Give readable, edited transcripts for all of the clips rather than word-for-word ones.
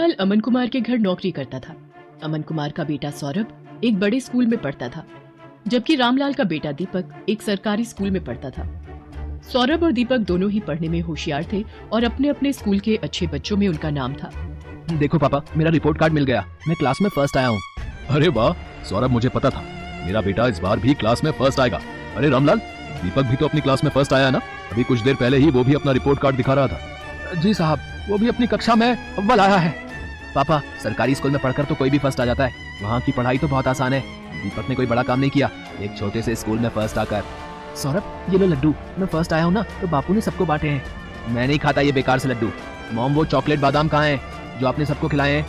रामलाल अमन कुमार के घर नौकरी करता था। अमन कुमार का बेटा सौरभ एक बड़े स्कूल में पढ़ता था, जबकि रामलाल का बेटा दीपक एक सरकारी स्कूल में पढ़ता था। सौरभ और दीपक दोनों ही पढ़ने में होशियार थे और अपने अपने स्कूल के अच्छे बच्चों में उनका नाम था। देखो पापा, मेरा रिपोर्ट कार्ड मिल गया, मैं क्लास में फर्स्ट आया हूँ। अरे वाह सौरभ, मुझे पता था मेरा बेटा इस बार भी क्लास में फर्स्ट आएगा। अरे रामलाल, दीपक भी तो अपनी क्लास में फर्स्ट आया ना? अभी कुछ देर पहले ही वो भी अपना रिपोर्ट कार्ड दिखा रहा था। जी साहब, वो भी अपनी कक्षा में अव्वल आया है। पापा, सरकारी स्कूल में पढ़कर तो कोई भी फर्स्ट आ जाता है, वहाँ की पढ़ाई तो बहुत आसान है। दीपक ने कोई बड़ा काम नहीं किया, एक छोटे से स्कूल में फर्स्ट आकर। सौरभ, ये लो लड्डू, मैं फर्स्ट आया हूँ ना तो बापू ने सबको बांटे हैं। मैं नहीं खाता ये बेकार से लड्डू। मॉम, वो चॉकलेट बादाम कहाँ हैं जो आपने सबको खिलाए हैं?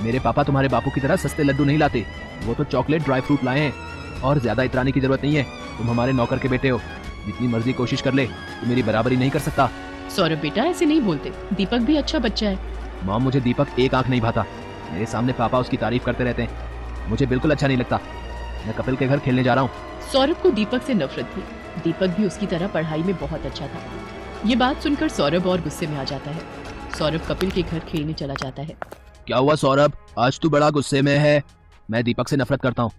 मेरे पापा तुम्हारे बापू की तरह सस्ते लड्डू नहीं लाते, वो तो चॉकलेट ड्राई फ्रूट लाए हैं। और ज्यादा इतराने की जरूरत नहीं है, तुम हमारे नौकर के बेटे हो, जितनी मर्जी कोशिश कर ले तो मेरी बराबरी नहीं कर सकता। सौरभ बेटा, ऐसे नहीं बोलते, दीपक भी अच्छा बच्चा है। मॉम, मुझे दीपक एक आंख नहीं भाता, मेरे सामने पापा उसकी तारीफ करते रहते हैं, मुझे बिल्कुल अच्छा नहीं लगता। मैं कपिल के घर खेलने जा रहा हूँ। सौरभ को दीपक से नफरत थी, दीपक भी उसकी तरह पढ़ाई में बहुत अच्छा था। ये बात सुनकर सौरभ और गुस्से में आ जाता है। सौरभ कपिल के घर खेलने चला जाता है। क्या हुआ सौरभ, आज तू बड़ा गुस्से में है? मैं दीपक से नफरत करता हूँ।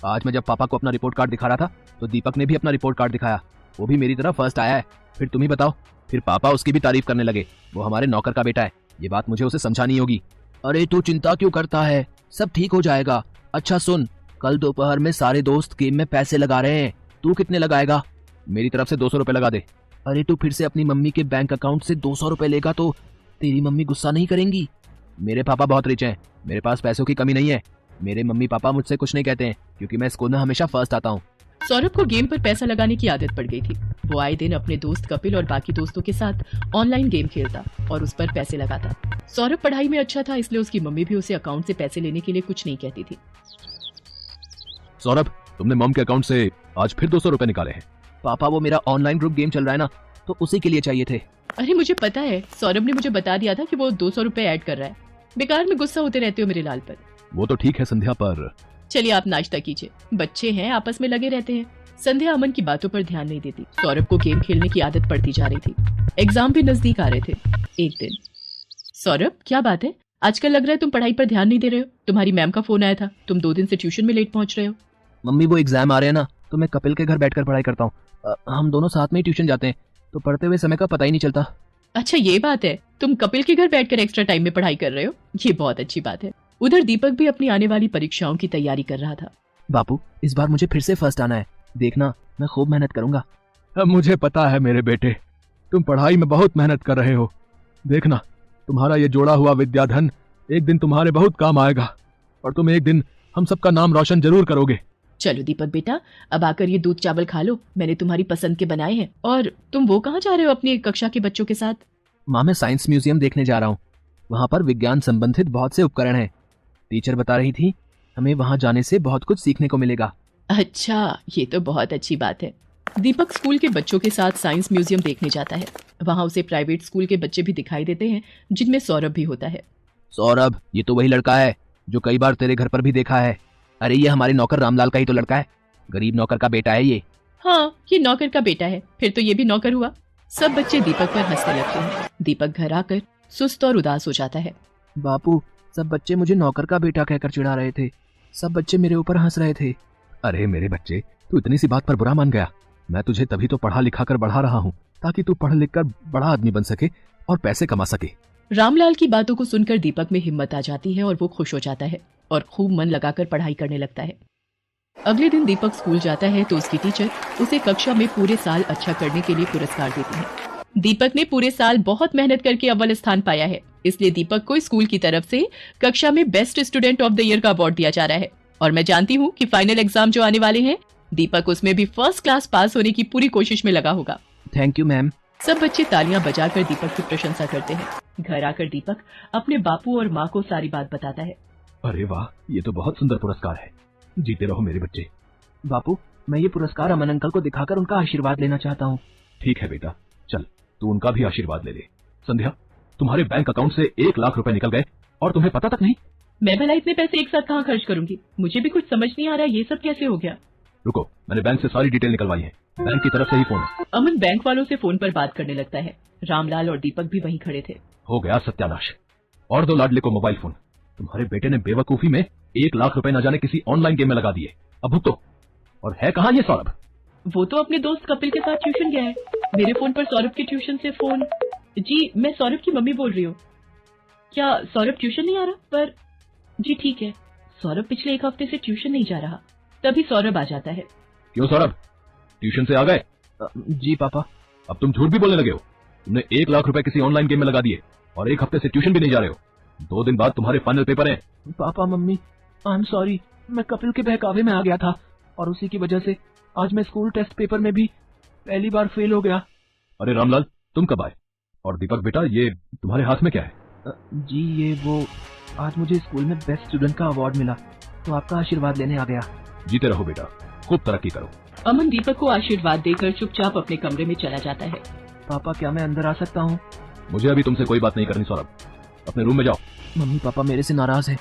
आज मैं जब पापा को अपना रिपोर्ट कार्ड दिखा रहा था तो दीपक ने भी अपना रिपोर्ट कार्ड दिखाया, वो भी मेरी तरह फर्स्ट आया है। फिर तुम ही बताओ, फिर पापा उसकी भी तारीफ करने लगे, वो हमारे नौकर का बेटा है, ये बात मुझे उसे समझानी होगी। अरे तू चिंता क्यों करता है, सब ठीक हो जाएगा। अच्छा सुन, कल दोपहर में सारे दोस्त गेम में पैसे लगा रहे हैं, तू कितने लगाएगा? मेरी तरफ से 200 रुपए लगा दे। अरे तू फिर से अपनी मम्मी के बैंक अकाउंट से 200 रुपए लेगा तो तेरी मम्मी गुस्सा नहीं करेंगी? मेरे पापा बहुत रिच हैं, मेरे पास पैसों की कमी नहीं है। मेरे मम्मी पापा मुझसे कुछ नहीं कहते हैं क्योंकि मैं स्कूल में हमेशा फर्स्ट आता हूँ। सौरभ को गेम पर पैसा लगाने की आदत पड़ गई थी। वो आए दिन अपने दोस्त कपिल और बाकी दोस्तों के साथ ऑनलाइन गेम खेलता और उस पर पैसे लगाता। सौरभ पढ़ाई में अच्छा था, इसलिए उसकी मम्मी भी उसे अकाउंट से पैसे लेने के लिए कुछ नहीं कहती थी। सौरभ, तुमने मॉम के अकाउंट से आज फिर 200 रुपए निकाले हैं। पापा, वो मेरा ऑनलाइन ग्रुप गेम चल रहा है ना, तो उसी के लिए चाहिए थे। अरे मुझे पता है, सौरभ ने मुझे बता दिया था कि वो 200 रुपए ऐड कर रहा है। बेकार में गुस्सा होते रहते हो मेरे लाल पर। वो तो ठीक है संध्या, पर चलिए आप नाश्ता कीजिए, बच्चे हैं आपस में लगे रहते हैं। संध्या अमन की बातों पर ध्यान नहीं देती। सौरभ को गेम खेलने की आदत पड़ती जा रही थी, एग्जाम भी नजदीक आ रहे थे। एक दिन, सौरभ क्या बात है, आजकल लग रहा है तुम पढ़ाई पर ध्यान नहीं दे रहे हो। तुम्हारी मैम का फोन आया था, तुम 2 दिन से ट्यूशन में लेट पहुंच रहे हो। मम्मी, वो एग्जाम आ रहे हैं ना, तो मैं कपिल के घर बैठकर पढ़ाई करता हूँ। हम दोनों साथ में ही ट्यूशन जाते हैं, तो पढ़ते हुए समय का पता ही नहीं चलता। अच्छा ये बात है, तुम कपिल के घर बैठकर एक्स्ट्रा टाइम में पढ़ाई कर रहे हो, ये बहुत अच्छी बात है। उधर दीपक भी अपनी आने वाली परीक्षाओं की तैयारी कर रहा था। बापू, इस बार मुझे फिर से फर्स्ट आना है, देखना मैं खूब मेहनत करूंगा। मुझे पता है मेरे बेटे, तुम पढ़ाई में बहुत मेहनत कर रहे हो। देखना, तुम्हारा ये जोड़ा हुआ विद्याधन एक दिन तुम्हारे बहुत काम आएगा और तुम एक दिन हम सबका नाम रोशन जरूर करोगे। चलो दीपक बेटा, अब आकर ये दूध चावल खा लो, मैंने तुम्हारी पसंद के बनाए हैं। और तुम वो कहाँ जा रहे हो अपनी कक्षा के बच्चों के साथ? माँ, मैं साइंस म्यूजियम देखने जा रहा हूँ, वहाँ पर विज्ञान संबंधित बहुत से उपकरण हैं। टीचर बता रही थी हमें वहाँ जाने से बहुत कुछ सीखने को मिलेगा। अच्छा, ये तो बहुत अच्छी बात है। दीपक स्कूल के बच्चों के साथ साइंस म्यूजियम देखने जाता है। वहाँ उसे प्राइवेट स्कूल के बच्चे भी दिखाई देते हैं, जिनमें सौरभ भी होता है। सौरभ, ये तो वही लड़का है जो कई बार तेरे घर पर भी देखा है। अरे ये हमारे नौकर रामलाल का ही तो लड़का है, गरीब नौकर का बेटा है ये। हाँ, ये नौकर का बेटा है, फिर तो ये भी नौकर हुआ। सब बच्चे दीपक पर हंसने लगते हैं। दीपक घर आकर सुस्त और उदास हो जाता है। बापू, सब बच्चे मुझे नौकर का बेटा कहकर चिढ़ा रहे थे, सब बच्चे मेरे ऊपर हंस रहे थे। अरे मेरे बच्चे, तू इतनी सी बात पर बुरा मान गया? मैं तुझे तभी तो पढ़ा लिखा कर बढ़ा रहा हूँ ताकि तू पढ़ लिख कर बड़ा आदमी बन सके और पैसे कमा सके। रामलाल की बातों को सुनकर दीपक में हिम्मत आ जाती है और वो खुश हो जाता है और खूब मन लगाकर पढ़ाई करने लगता है। अगले दिन दीपक स्कूल जाता है तो उसकी टीचर उसे कक्षा में पूरे साल अच्छा करने के लिए पुरस्कार देती है। दीपक ने पूरे साल बहुत मेहनत करके अव्वल स्थान पाया है, इसलिए दीपक को स्कूल की तरफ से कक्षा में best student of the year का अवार्ड दिया जा रहा है। और मैं जानती हूँ कि फाइनल एग्जाम जो आने वाले हैं, दीपक उसमें भी फर्स्ट क्लास पास होने की पूरी कोशिश में लगा होगा। Thank you ma'am. सब बच्चे तालियां बजाकर दीपक की प्रशंसा करते हैं। घर आकर दीपक अपने बापू और माँ को सारी बात बताता है। अरे वाह, ये तो बहुत सुंदर पुरस्कार है, जीते रहो मेरे बच्चे। बापू, मैं ये पुरस्कार अमन अंकल को दिखाकर उनका आशीर्वाद लेना चाहता हूँ। ठीक है बेटा, चल तू उनका भी आशीर्वाद ले ले। संध्या, तुम्हारे बैंक अकाउंट से 1 लाख रुपए निकल गए और तुम्हें पता तक नहीं। मैं भला इतने पैसे एक साथ कहाँ खर्च करूंगी, मुझे भी कुछ समझ नहीं आ रहा ये सब कैसे हो गया। रुको, मैंने बैंक से सारी डिटेल निकलवाई है, बैंक की तरफ से ही फोन है। अमन बैंक वालों से फोन पर बात करने लगता है। रामलाल और दीपक भी वहीं खड़े थे। हो गया सत्यानाश, और दो लाडले को मोबाइल फोन, तुम्हारे बेटे ने बेवकूफी में 1 लाख रुपए न जाने किसी ऑनलाइन गेम में लगा दिए। अब भुगतो। और है कहाँ ये सौरभ? वो तो अपने दोस्त कपिल के साथ ट्यूशन गया है। मेरे फोन पर सौरभ के ट्यूशन से फोन। जी, मैं सौरभ की मम्मी बोल रही हूँ। क्या सौरभ ट्यूशन नहीं आ रहा? पर जी ठीक है, सौरभ पिछले 1 हफ्ते से ट्यूशन नहीं जा रहा। तभी सौरभ आ जाता है। क्यों सौरभ, ट्यूशन से आ गए? जी पापा। अब तुम झूठ भी बोलने लगे हो। तुमने 1 लाख रुपए किसी ऑनलाइन गेम में लगा दिए और 1 हफ्ते से ट्यूशन भी नहीं जा रहे हो। 2 दिन बाद तुम्हारे फाइनल पेपर हैं। Papa mummy, I am sorry, मैं कपिल के बहकावे में आ गया था और उसी की वजह से आज मैं स्कूल टेस्ट पेपर में भी पहली बार फेल हो गया। अरे रामलाल, तुम कब आए? और दीपक बेटा, ये तुम्हारे हाथ में क्या है? जी ये वो, आज मुझे स्कूल में बेस्ट स्टूडेंट का अवार्ड मिला, तो आपका आशीर्वाद लेने आ गया। जीते रहो बेटा, खूब तरक्की करो। अमन दीपक को आशीर्वाद देकर चुपचाप अपने कमरे में चला जाता है। पापा क्या मैं अंदर आ सकता हूँ? मुझे अभी तुमसे कोई बात नहीं करनी सौरभ, अपने रूम में जाओ। मम्मी पापा मेरे से नाराज है,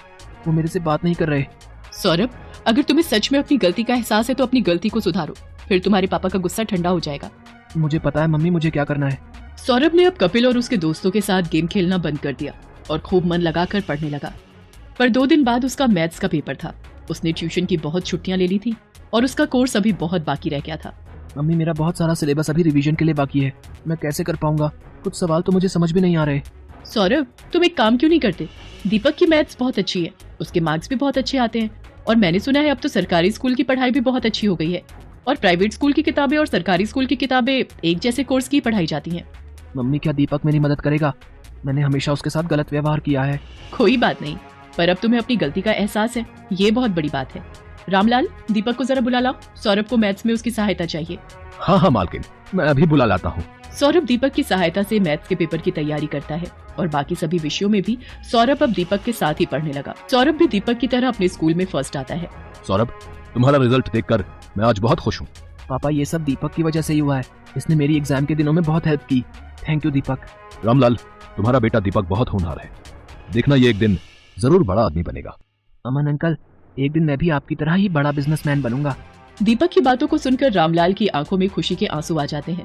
वो मेरे से बात नहीं कर रहे। सौरभ, अगर तुम्हें सच में अपनी गलती का एहसास है तो अपनी गलती को सुधारो, फिर तुम्हारे पापा का गुस्सा ठंडा हो जाएगा। मुझे पता है मम्मी, मुझे क्या करना है। सौरभ ने अब कपिल और उसके दोस्तों के साथ गेम खेलना बंद कर दिया और खूब मन लगाकर पढ़ने लगा। पर 2 दिन बाद उसका मैथ्स का पेपर था। उसने ट्यूशन की बहुत छुट्टियां ले ली थी और उसका कोर्स अभी बहुत बाकी रह गया था। मम्मी मेरा बहुत सारा सिलेबस अभी रिवीजन के लिए बाकी है, मैं कैसे कर पाऊंगा? कुछ सवाल तो मुझे समझ भी नहीं आ रहे। सौरभ, तुम एक काम क्यों नहीं करते? दीपक की मैथ्स बहुत अच्छी है, उसके मार्क्स भी बहुत अच्छे आते हैं और मैंने सुना है अब तो सरकारी स्कूल की पढ़ाई भी बहुत अच्छी हो गई है और प्राइवेट स्कूल की किताबें और सरकारी स्कूल की किताबें एक जैसे कोर्स की पढ़ाई जाती हैं। मम्मी क्या दीपक मेरी मदद करेगा? मैंने हमेशा उसके साथ गलत व्यवहार किया है। कोई बात नहीं, पर अब तुम्हें अपनी गलती का एहसास है, ये बहुत बड़ी बात है। रामलाल, दीपक को जरा बुला लाओ, सौरभ को मैथ्स में उसकी सहायता चाहिए। हाँ हाँ मालकिन, मैं अभी बुला लाता हूँ। सौरभ दीपक की सहायता से मैथ्स के पेपर की तैयारी करता है और बाकी सभी विषयों में भी सौरभ अब दीपक के साथ ही पढ़ने लगा। सौरभ भी दीपक की तरह अपने स्कूल में फर्स्ट आता है। सौरभ, तुम्हारा रिजल्ट देखकर मैं आज बहुत खुश हूँ। पापा ये सब दीपक की वजह से ही हुआ है, इसने मेरी एग्जाम के दिनों में बहुत हेल्प की। थैंक यू दीपक। रामलाल, तुम्हारा बेटा दीपक बहुत होनहार है, देखना ये एक दिन जरूर बड़ा आदमी बनेगा। अमन अंकल, एक दिन मैं भी आपकी तरह ही बड़ा बिजनेसमैन बनूंगा। दीपक की बातों को सुनकर रामलाल की आंखों में खुशी के आंसू आ जाते हैं।